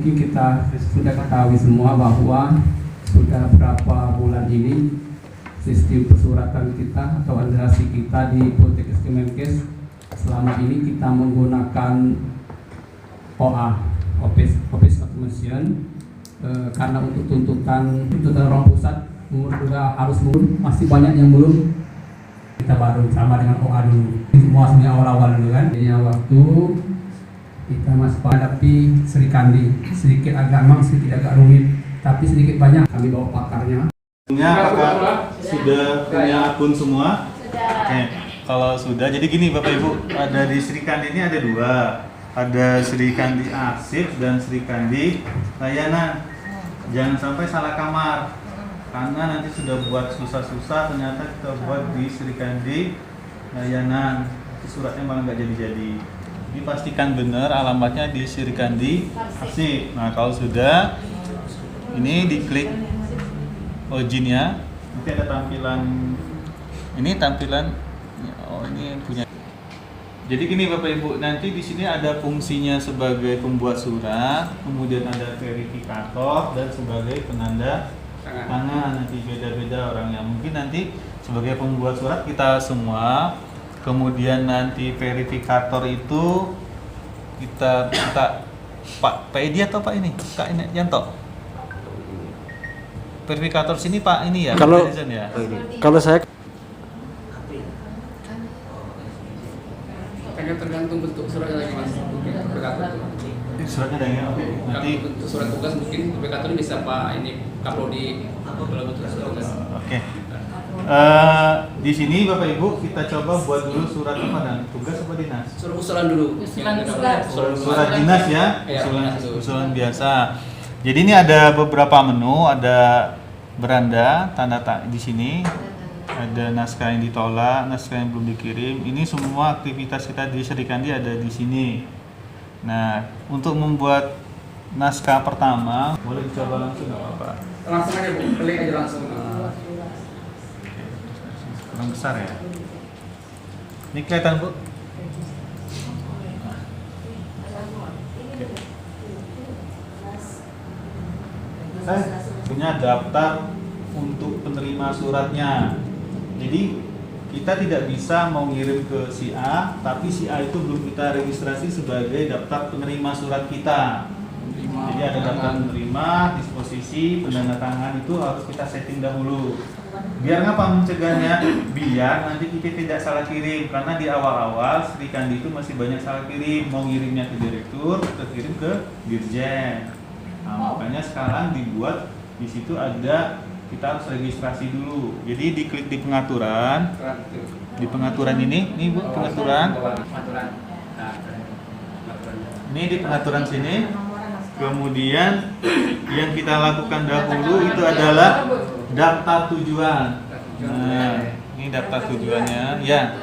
Mungkin kita sudah ketahui semua bahwa sudah berapa bulan ini sistem persuratan kita atau administrasi kita di Poltekkes Kemenkes selama ini kita menggunakan OA, Office Automation, karena untuk tuntutan orang pusat juga harus masih banyak yang belum, kita baru sama dengan OA dulu semua sebenarnya awal-awal dulu kan. Jadi waktu kita masih menghadapi Serikandi sedikit agak rumit, tapi sedikit banyak kami bawa pakarnya. Apakah sudah punya akun semua? Sudah. Kalau sudah, jadi gini Bapak Ibu, ada di Serikandi ini ada dua, ada Serikandi arsip dan Serikandi layanan. Jangan sampai salah kamar, karena nanti sudah buat susah-susah, ternyata kita buat di Serikandi layanan, suratnya malah nggak jadi-jadi. Dipastikan benar alamatnya di Serikandi arsip. Nah kalau sudah, ini diklik loginnya, nanti ada tampilan ini ini punya. Jadi gini Bapak Ibu, nanti di sini ada fungsinya sebagai pembuat surat, kemudian ada verifikator dan sebagai penanda tangan. Nanti beda-beda orangnya. Mungkin nanti sebagai pembuat surat kita semua, kemudian nanti verifikator itu kita Pak Edi atau Pak ini? Kak ini Yanto. Verifikator sini Pak ini ya. Kalau saya tergantung bentuk suratnya lagi Mas. Suratnya ada ya. Oke. Nanti bentuk surat tugas mungkin verifikator bisa Pak ini upload kalau bentuk surat tugas. Oke. Di sini Bapak Ibu kita coba buat dulu surat apa dan tugas apa dinas? Surat usulan dulu. Surat dinas ya. Usulan biasa. Jadi ini ada beberapa menu, ada beranda, tanda di sini, ada naskah yang ditolak, naskah yang belum dikirim. Ini semua aktivitas kita di Serikandi ada di sini. Nah, untuk membuat naskah pertama, boleh dicoba langsung nggak apa-apa? Langsung aja Bu, klik aja langsung. Kurang besar ya. Ini kelihatan Bu? Punya daftar untuk penerima suratnya. Jadi kita tidak bisa mau ngirim ke si A, tapi si A itu belum kita registrasi sebagai daftar penerima surat kita. Jadi ada daftar penerima, disposisi, pendandatangan itu harus kita setting dahulu. Biar ngapa mencegahnya? Biar nanti kita tidak salah kirim, karena di awal-awal Serikandi itu masih banyak salah kirim, mau ngirimnya ke direktur, kirim ke dirjen. Nah, makanya sekarang dibuat di situ ada, kita harus registrasi dulu. Jadi diklik di pengaturan. Di pengaturan ini Bu, pengaturan. Ini di pengaturan sini. Kemudian yang kita lakukan dahulu itu adalah daftar tujuan. Nah, ini daftar tujuannya ya.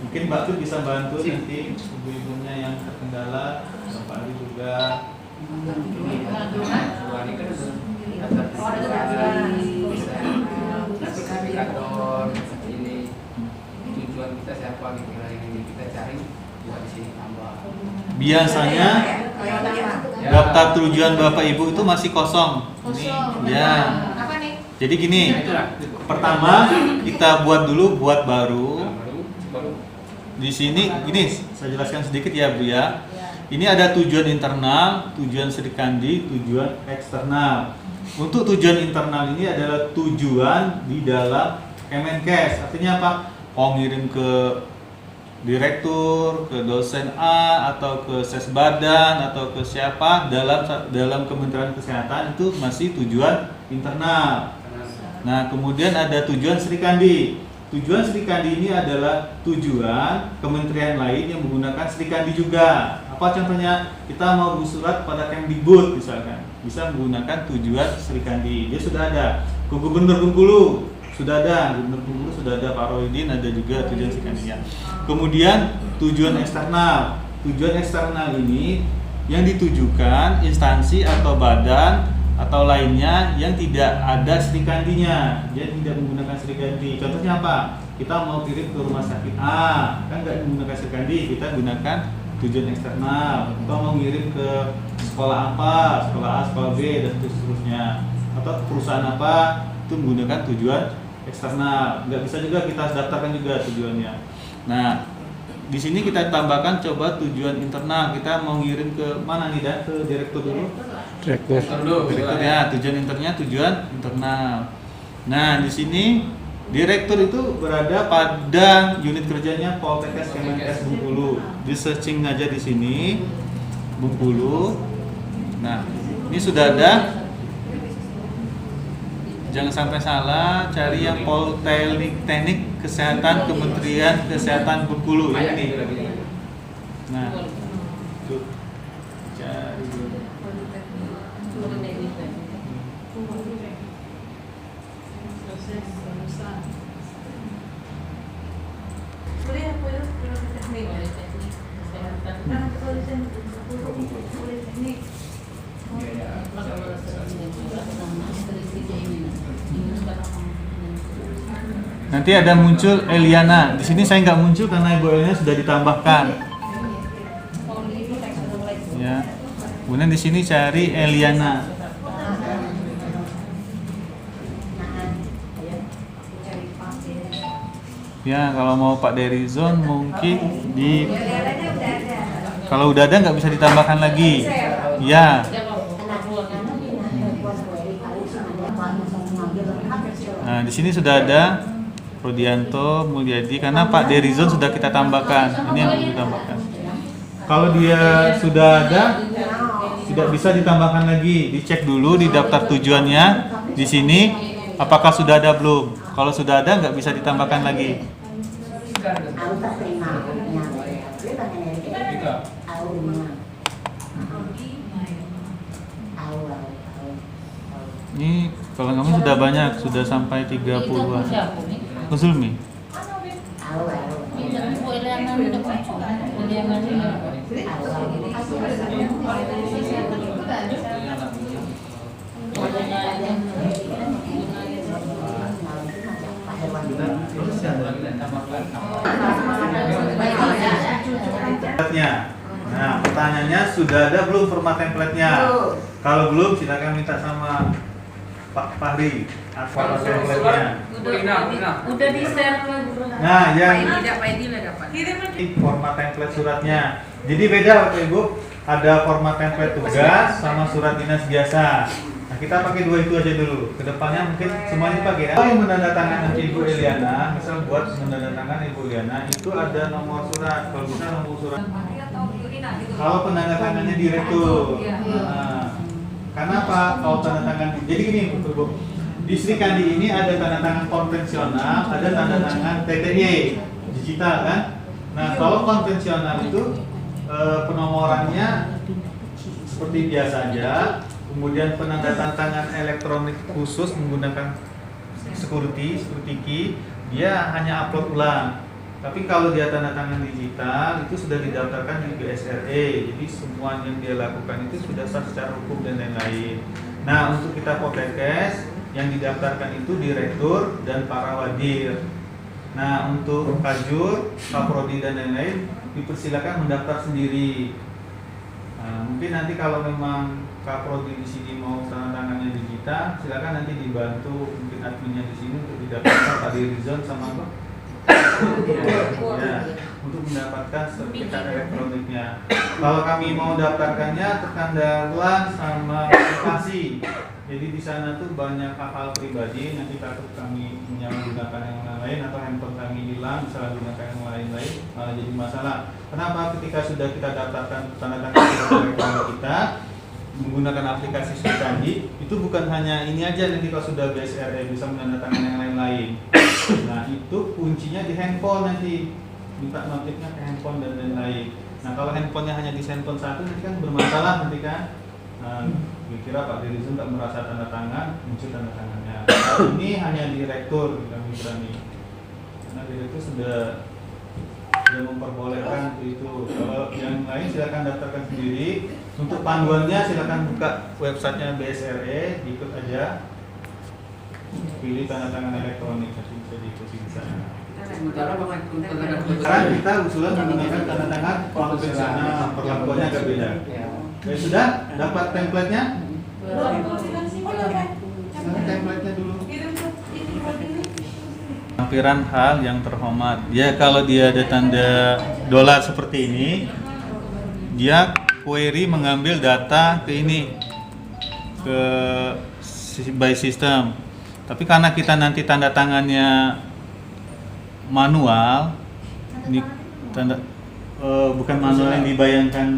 Mungkin Mbak Tut bisa bantu nanti ibu-ibunya yang terkendala, Bapak Ali juga. Verifikator ini tujuan kita siapa gitu, yang kita cari buat di sini tambah. Biasanya daftar tujuan Bapak Ibu itu masih kosong. Ini ya. Jadi gini, pertama kita buat dulu buat baru. Di sini ini saya jelaskan sedikit ya Bu ya. Ini ada tujuan internal, tujuan Serikandi, tujuan eksternal. Untuk tujuan internal ini adalah tujuan di dalam Kemenkes. Artinya apa? Mau ngirim ke direktur, ke dosen A, atau ke sesbadan, atau ke siapa dalam Kementerian Kesehatan, itu masih tujuan internal. Nah, kemudian ada tujuan Serikandi. Tujuan Serikandi ini adalah tujuan kementerian lain yang menggunakan Serikandi juga. Apa contohnya? Kita mau bersurat pada Kemdikbud misalkan, bisa menggunakan tujuan Serikandi. Dia sudah ada. Ke Gubernur Bengkulu sudah ada, Gubernur Bengkulu sudah ada, Pak Rohidin ada juga tujuan Serikandinya. Kemudian tujuan eksternal. Tujuan eksternal ini yang ditujukan instansi atau badan atau lainnya yang tidak ada Srikandinya, dia tidak menggunakan Srikandi. Contohnya apa? Kita mau kirim ke rumah sakit A, kan nggak menggunakan Srikandi, kita gunakan tujuan eksternal. Kita mau ngirim ke sekolah apa, sekolah A, sekolah B, dan seterusnya. Atau perusahaan apa, itu menggunakan tujuan eksternal. Nggak bisa juga kita daftarkan juga tujuannya. Nah, di sini kita tambahkan coba tujuan internal. Kita mau ngirim ke mana nih, Dan? Ke direktur dulu. Direktur ya, tujuan internalnya tujuan internal. Nah, di sini direktur itu berada pada unit kerjanya Poltekkes Kemenkes Bengkulu. Di searching aja di sini Bengkulu. Nah, ini sudah ada. Jangan sampai salah, cari yang Politeknik Kesehatan Kementerian Kesehatan Bengkulu ini. Nah, tuh. Cari dulu. Nanti ada muncul Eliana. Di sini saya nggak muncul karena Ibu Eliana sudah ditambahkan. Ya. Kemudian di sini cari Eliana. Ya, kalau mau Pak Derizon mungkin di. Kalau udah ada nggak bisa ditambahkan lagi. Ya. Nah, di sini sudah ada Rodianto Mulyadi karena Pak Derizon sudah kita tambahkan. Ini yang perlu ditambahkan. Kalau dia sudah ada, tidak bisa ditambahkan lagi. Dicek dulu di daftar tujuannya di sini apakah sudah ada belum. Kalau sudah ada nggak bisa ditambahkan lagi. Ini kalau kamu sudah banyak, sudah sampai 30-an. Zulmi. Nah, pertanyaannya sudah ada belum format template-nya? Kalau belum, silakan minta sama Pak Fahri format template-nya. Udah di-share ke grup. Nah, yang Pak Edi lah dapat. format template suratnya. Jadi beda Bapak Ibu, ada format template tugas sama surat dinas biasa. Nah, kita pakai dua itu aja dulu. Kedepannya mungkin semuanya dipakai. Kalau yang menandatangani Ibu Eliana, misal buat menandatangani Ibu Eliana, itu ada nomor surat. Kalau bisa nomor surat. Kalau penandatangannya direktur. Nah, karena apa? Kalau tanda tangan, jadi gini Bu. Di Srikandi ini ada tanda tangan konvensional, ada tanda tangan TTY digital kan. Nah, kalau konvensional itu penomorannya seperti biasa aja. Kemudian penandatangan elektronik khusus menggunakan security key, dia hanya upload ulang. Tapi kalau dia tanda tangan digital itu sudah didaftarkan di BSRE, jadi semua yang dia lakukan itu sudah sah secara hukum dan lain-lain. Nah, untuk kita Poltekkes yang didaftarkan itu direktur dan para wadir. Nah, untuk Kajur, Kaprodi dan lain-lain dipersilakan mendaftar sendiri. Nah, mungkin nanti kalau memang Kaprodi di sini mau tanda tangannya digital, silakan nanti dibantu mungkin adminnya di sini untuk didaftarkan Pak Derizon sama apa? Ya, untuk mendapatkan sertifikat elektroniknya. Kalau kami mau daftarkannya terkandalan sama privasi. Jadi di sana tuh banyak hal-hal pribadi, nanti takut kami menyalahgunakan yang lain atau handphone kami hilang, misalnya gunakan yang lain-lain, malah jadi masalah. Kenapa? Ketika sudah kita daftarkan tanda tangan elektronik kita menggunakan aplikasi Srikandi, itu bukan hanya ini aja, nanti kalau sudah BSRE bisa menandatangani yang lain-lain. Nah, itu kuncinya di handphone nanti, minta notifnya ke handphone dan lain-lain. Nah, kalau handphonenya hanya di handphone satu nanti kan bermasalah nanti kan. Kira Pak Derizon tak merasa tanda tangan, muncul tanda tangannya. Ini hanya direktur kami berani, karena direktur sudah sudah memperbolehkan itu. Kalau yang lain silakan daftarkan sendiri. Untuk panduannya silakan buka websitenya BSRE, ikut aja. Pilih tanda tangan elektronik, nanti bisa diikuti di sana. Sekarang kita usulan menggunakan tanda tangan konvensional, perlakuannya agak beda. Ya sudah, dapat template-nya? Template-nya dulu. Lampiran hal yang terhormat. Ya, kalau dia ada tanda dolar seperti ini, dia query mengambil data ke ini, ke by system. Tapi karena kita nanti tanda tangannya manual, ini tanda bukan manual yang dibayangkan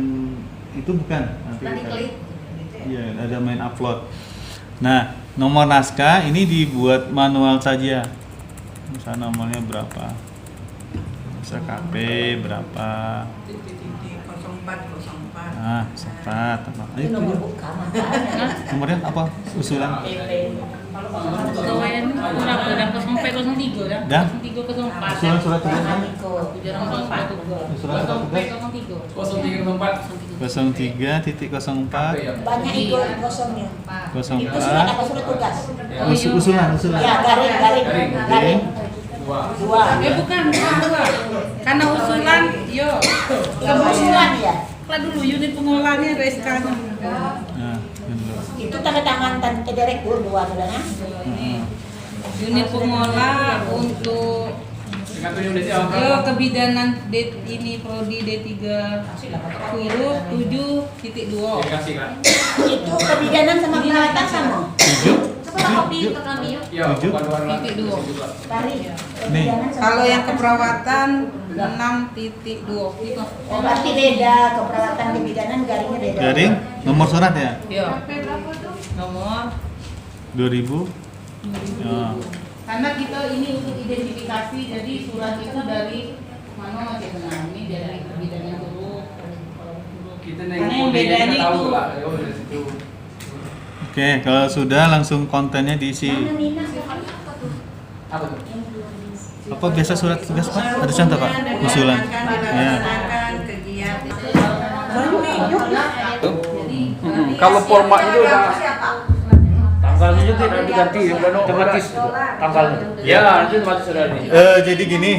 itu bukan. Iya, ada main upload. Nah, nomor naskah ini dibuat manual saja. Misalnya nomornya berapa? Bisa KP berapa? 0404. Nah, 04 apa? Ayo, nomornya apa? Usulan? Pegawaian kurang dan 0403 dah. Dah? 0304. Usulan surat tugas? Usulan surat tugas. 03.04 Banyak itu kosongnya. 04 Itu sudah ada surat tugas. usulan. Ya, garing. Dua. Bukan dua. Karena usulan, yo. Usulan ya. Lah dulu unit pengolahannya ada SK-nya. Nah, dulu. Itu tanda tangan direktur dua saudara. Unit pengolah untuk kebidanan ini prodi D3 huruf 7.2. Itu kebidanan sama perawatan sama. 7. Tarik. Nih. Kalau yang keperawatan 6.2. Oh, berarti beda keperawatan kebidanan garingnya beda. Garing nomor surat ya? Iya. Nomor 2000. Ya. karena kita ini untuk identifikasi, jadi surat itu dari mana aja benar ini dari kebidanan dulu. Karena yang bedanya itu. Oke, kalau sudah langsung kontennya diisi. Apa biasa surat tugas Pak? Ada contoh Pak? Usulan. Ya. Kalau format itu udah tanggalnya itu tidak diganti, udah otomatis tanggalnya. Ya, itu otomatis sudah ini. Jadi gini,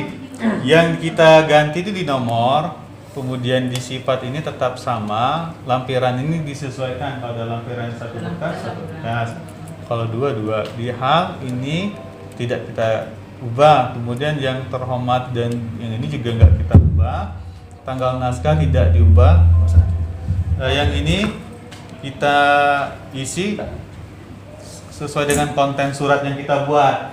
yang kita ganti itu di nomor, kemudian di sifat ini tetap sama, lampiran ini disesuaikan. Kalau ada lampiran satu bekas, kalau dua. Di hal ini tidak kita ubah. Kemudian yang terhormat dan yang ini juga nggak kita ubah. Tanggal naskah tidak diubah. Yang ini kita isi sesuai dengan konten surat yang kita buat.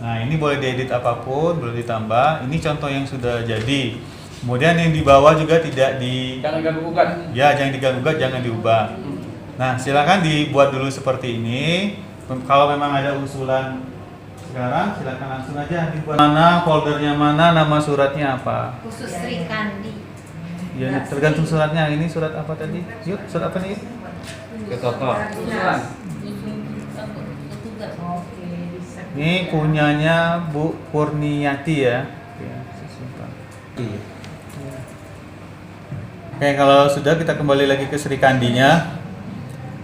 Nah, ini boleh diedit apapun, boleh ditambah. Ini contoh yang sudah jadi. Kemudian yang di bawah juga tidak Jangan ganggu-gugat. Ya, jangan diganggu-gugat, jangan diubah. Nah, silakan dibuat dulu seperti ini. Kalau memang ada usulan sekarang, silakan langsung aja dibuat. Mana foldernya mana, nama suratnya apa? Khusus Sri Kandi. Ya, tergantung suratnya. Ini surat apa tadi? Yuk, surat apa nih? Ketua. Ini punyanya Bu Kurniati ya. Oke, kalau sudah kita kembali lagi ke Sri Kandinya.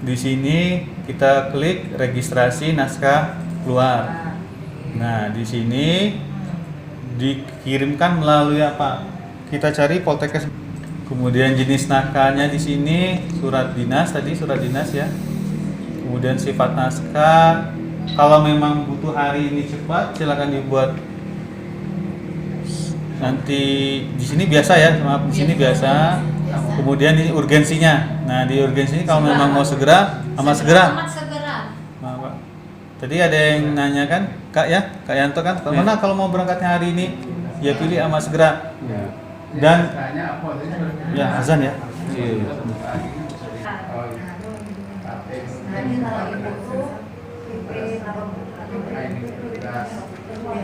Di sini kita klik registrasi naskah keluar. Nah, di sini dikirimkan melalui apa? Kita cari Poltekkes. Kemudian jenis naskahnya di sini surat dinas tadi, surat dinas ya. Kemudian sifat naskah. Kalau memang butuh hari ini cepat, silakan dibuat. Nanti di sini biasa ya, maaf di sini biasa. Kemudian ini urgensinya. Nah, di urgensi kalau memang mau segera, amat segera. Nah, Pak. Tadi ada yang nanya kan, Kak ya, Kak Yanto kan, mana kalau mau berangkatnya hari ini? Ya pilih amat segera. Dan ya azan ya.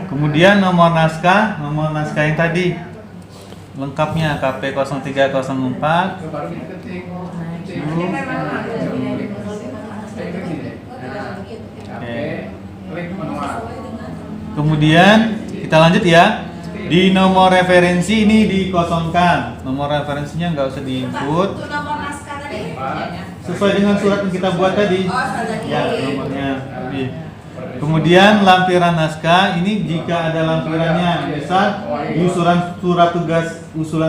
Kemudian nomor naskah yang tadi lengkapnya KP 0304. Kemudian kita lanjut ya. Di nomor referensi ini dikosongkan. Nomor referensinya nggak usah diinput. Untuk nomor naskah tadi? Sesuai dengan surat yang kita buat tadi. Oh, tadi. Ya, nomornya. Kemudian lampiran naskah ini jika ada lampirannya, misal di usulan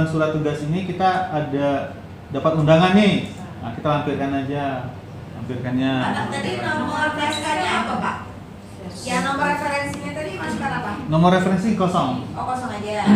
surat tugas ini kita ada dapat undangan nih. Nah, kita lampirkan aja. Lampirkannya. Anak tadi nomor naskahnya apa, Pak? Ya, nomor referensinya tadi masukkan apa? Nomor referensi kosong. Oh, kosong aja.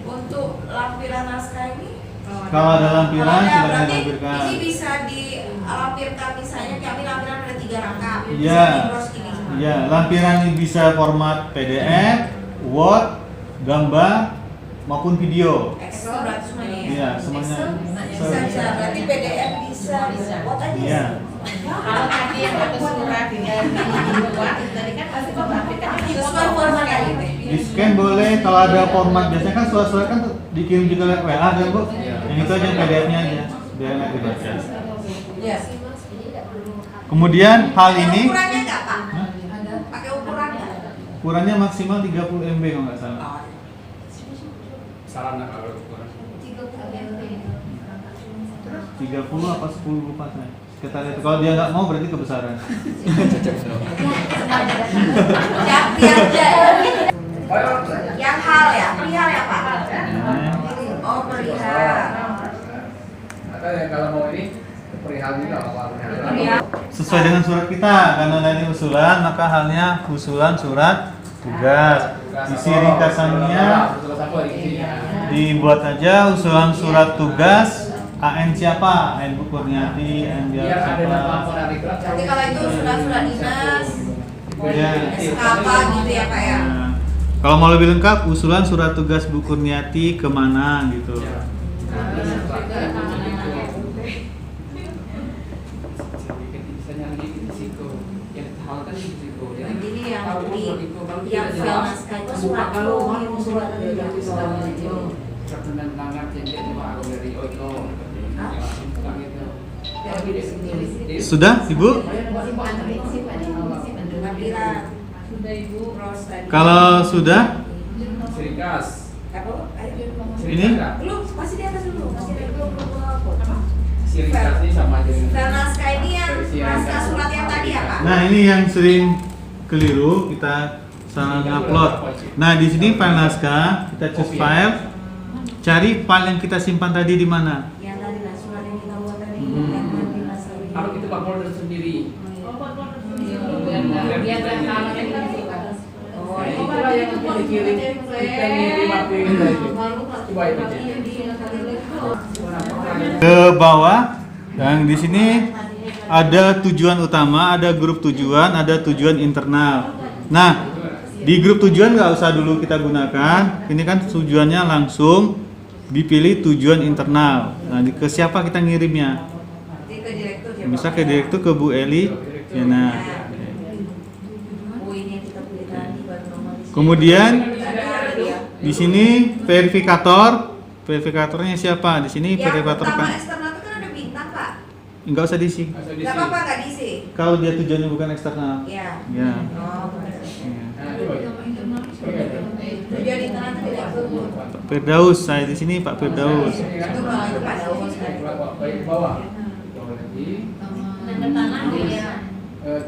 Untuk lampiran naskah ini? Kalau ada lampiran, silakan berarti lampirkan. ini bisa dilampirkan, misalnya kami lampiran ada 3 rangka. Iya. Bisa di-cross gini. Iya, lampiran ini bisa format PDF, Word, gambar maupun video. Excel berarti semuanya ya? Iya, semuanya. Bisa. Berarti PDF bisa. Buat aja. Iya. Kalau tadi yang ada surat yang dibuat itu tadi kan pasti melampirkan Sesuai format tadi. Di scan boleh, kalau ada format biasanya kan surat-surat kan dikirim juga lewat WA kan Bu? Yang itu aja PDF-nya aja, biar nggak dibaca. Iya. Kemudian hal ini Ukurannya nggak, Pak? Pakai ukuran nggak? ukurannya maksimal 30 MB kalau nggak salah. Salah nggak kalau ukuran? 30 apa 10 lupa saya. Sekitar itu. Kalau dia nggak mau berarti kebesaran. Yang hal ya? Perihal ya, Pak? Nah, Oh, perihal. Atau ya kalau mau ini perihal juga apa? sesuai dengan surat kita, karena dari usulan maka halnya usulan surat tugas. Isi ringkasannya dibuat aja usulan surat tugas. AN siapa? AN Bu Kurniati, AN dia siapa? Nanti kalau itu surat-surat dinas, Ya. SKP gitu ya, Pak ya? Nah, kalau mau lebih lengkap, usulan surat tugas Bu Kurniati kemana gitu. Ini yang file naskah itu surat surat Sudah, Ibu? lampiran. sudah Ibu. Cross tadi. Kalau sudah, Serikas. Apa? Ayo. ini Belum, masih di atas dulu. Masih ada belum apa? Serikas ini sama aja dengan File naskah ini yang naskah surat yang tadi ya, Pak? Nah, ini yang sering keliru, kita salah upload. Nah, di sini file naskah, kita choose file. Cari file yang kita simpan tadi di mana? Yang tadi lah surat yang kita buat tadi. Hmm. Yang tadi naskah ini. Kalau itu Pak Polder sendiri. Biar dan namanya itu Oh, Itulah yang dikirim kita ngirim apa itu. Coba itu aja. Ke bawah. Yang di sini ada tujuan utama, ada grup tujuan, ada tujuan internal. Nah, di grup tujuan nggak usah dulu kita gunakan. Ini kan tujuannya langsung dipilih tujuan internal. Nah, ke siapa kita ngirimnya? Nanti ke direktur ya, Bisa Pak? ke direktur ke Bu Eli. Ya, nah. Oh, ini yang kita pilih tadi baru nomor di sini. Kemudian Ada dia. di sini verifikator. Verifikatornya siapa? Di sini Yang verifikator utama kan eksternal itu kan ada bintang, Pak. nggak usah diisi. Gak apa-apa, nggak diisi. Kalau dia tujuannya bukan eksternal. Ya. Ya. Oh, benar. Ya. Tujuan internal itu direktur. Pak Firdaus, saya di sini Pak Firdaus. Itu kalau itu Pak Daus. Bawah. Tanda tangan ya.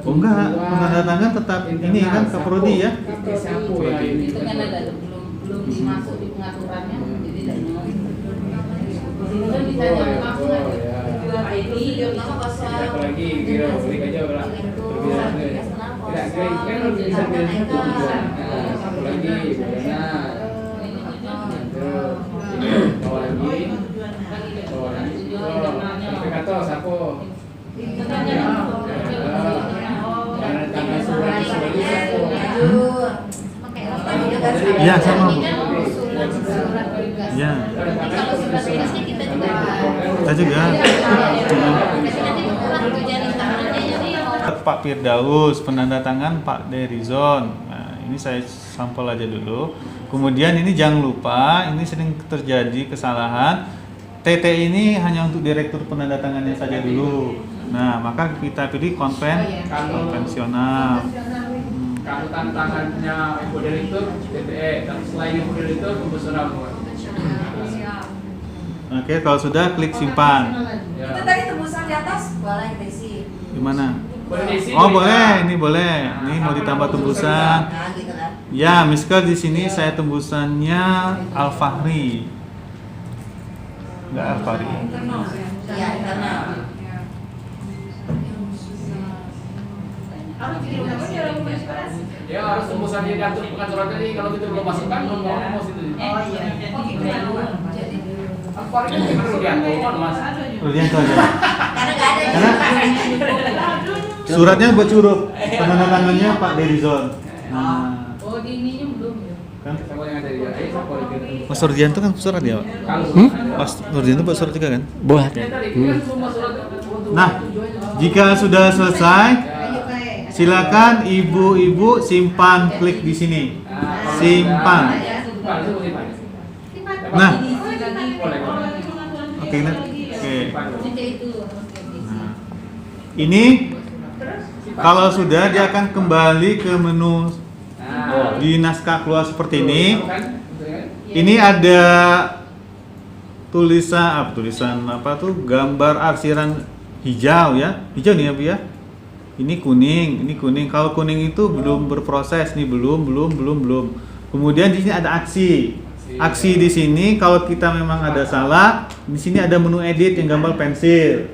Oh enggak, penandatangan tetap ini kan Kaprodi ya. Itu kan ada belum masuk di pengaturannya, jadi tidak mau. Itu kan bisa jawab langsung aja. Pak ini dia nama kosong. Apalagi kira klik aja lah. Tidak kira kan harus bisa bilang itu tujuan. Satu lagi bagaimana? Bawa lagi. Bawa lagi. Verifikator siapa? Tanda surat itu siapa? Iya, sama Bu. Iya. Kalau surat tugasnya kita juga. Kita juga. Nanti kurang tujuan internalnya jadi Pak Firdaus, penanda tangan Pak Derizon. Nah, ini saya sampel aja dulu. Kemudian ini jangan lupa, ini sering terjadi kesalahan. TT ini hanya untuk direktur penanda tangannya saja dulu. Nah, maka kita pilih konvensional. catatan tangannya Ibu Direktur TTE dan selain Ibu Direktur pembesaran. Oke, kalau sudah klik simpan. Itu tadi tembusan di atas boleh diisi. Gimana? Boleh diisi. Oh boleh, ini boleh. Ini mau ditambah tembusan. Nah, gitu kan. Ya, misal di sini saya tembusannya Al-Fahri. Enggak Al-Fahri. Iya, internal. Ya harus tembusan dia diatur pengaturan tadi. Kalau itu belum masukkan, belum mau situ. Oh iya. Oh gitu ya. Jadi Apa ini perlu diatur, Mas? Rudianto aja. karena nggak ada. Karena suratnya buat huruf. Tanda tangannya Pak Derizon. Nah, Oh, di ininya belum ya? kan Sama yang ada di Mas Rudianto kan surat ya, Pak? Mas Rudianto buat surat juga kan? Buat. Nah, jika sudah selesai, silakan ibu-ibu simpan, klik di sini. Simpan. Nah, oke, nah. Oke. Nah, ini kalau sudah dia akan kembali ke menu di naskah keluar seperti ini. Ini ada tulisan apa tuh? Gambar arsiran hijau ya. Hijau nih ya, Bu ya. Ini kuning. Kalau kuning itu belum berproses nih, belum. Kemudian di sini ada aksi. Aksi di sini kalau kita memang ada salah, di sini ada menu edit yang gambar pensil.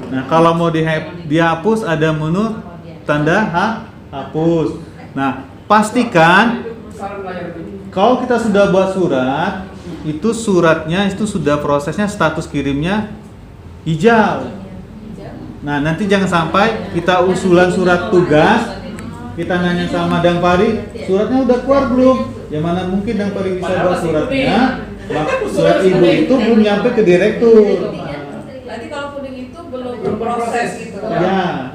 Nah, kalau mau dihapus ada menu tanda hapus. Nah, pastikan kalau kita sudah buat surat, itu suratnya itu sudah prosesnya status kirimnya hijau. Nah, nanti jangan sampai kita usulan surat tugas, kita nanya sama Dang Pari, suratnya udah keluar belum? Ya mana mungkin Dang Pari bisa buat suratnya, surat ibu itu belum nyampe ke direktur. Berarti kalau kuning itu belum berproses gitu. Ya.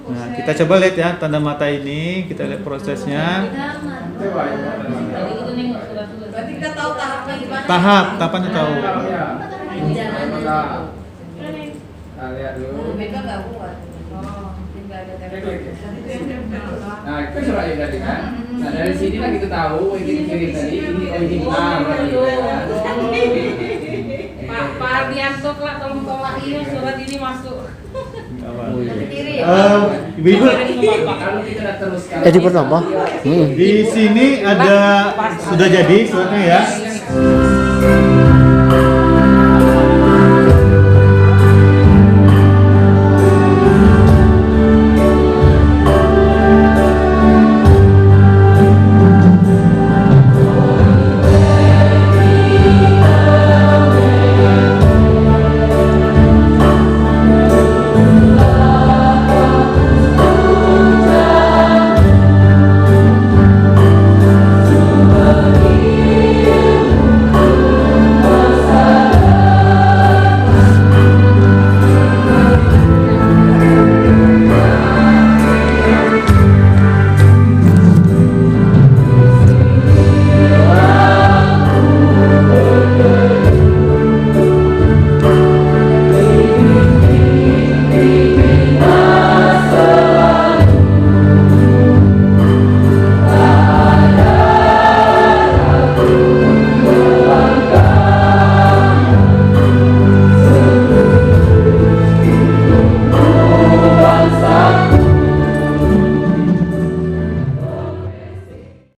Nah, kita coba lihat ya tanda mata ini, kita lihat prosesnya. Berarti kita tahu tahapnya gimana. Tahapannya tahu. Lihat dulu. Mereka nggak buat. Oh, nggak ada template. Nah, itu suratnya tadi kan. Nah, dari sini lah kita tahu ini kirim tadi, ini original. Pak Ardianto lah tolong tolak ini surat ini masuk. Ibu-ibu, Kalau kita udah teruskan. Jadi bernama? di sini ada sudah jadi suratnya ya.